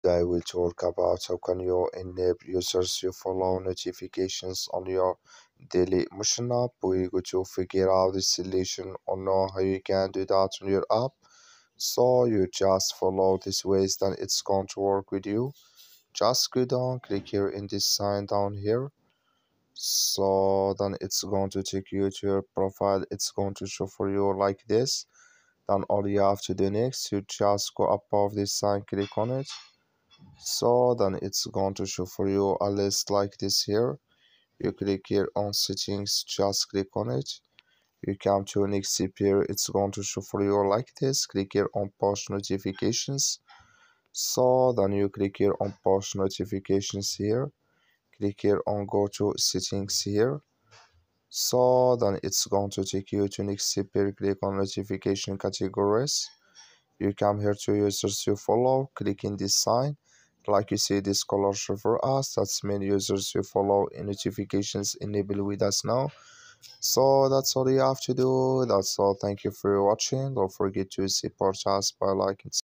I will talk about how can you enable users to follow notifications on your Dailymotion app. We're going to figure out the solution on how you can do that on your app. So you just follow this ways, then it's going to work with you. Just go down, click here in this sign down here. So then it's going to take you to your profile. It's going to show for you like this. Then all you have to do next, you just go above this sign, click on it. So then it's going to show for you a list like this here. You click here on settings, just click on it. You come to next step here, it's going to show for you like this. Click here on push notifications. So then you click here on push notifications here. Click here on go to settings here. So then it's going to take you to next step here. Click on notification categories. You come here to users you follow, click in this sign. Like you see this color show for us, that's mean users you follow and notifications enabled with us now. So that's all you have to do. That's all. Thank you for watching. Don't forget to support us by liking.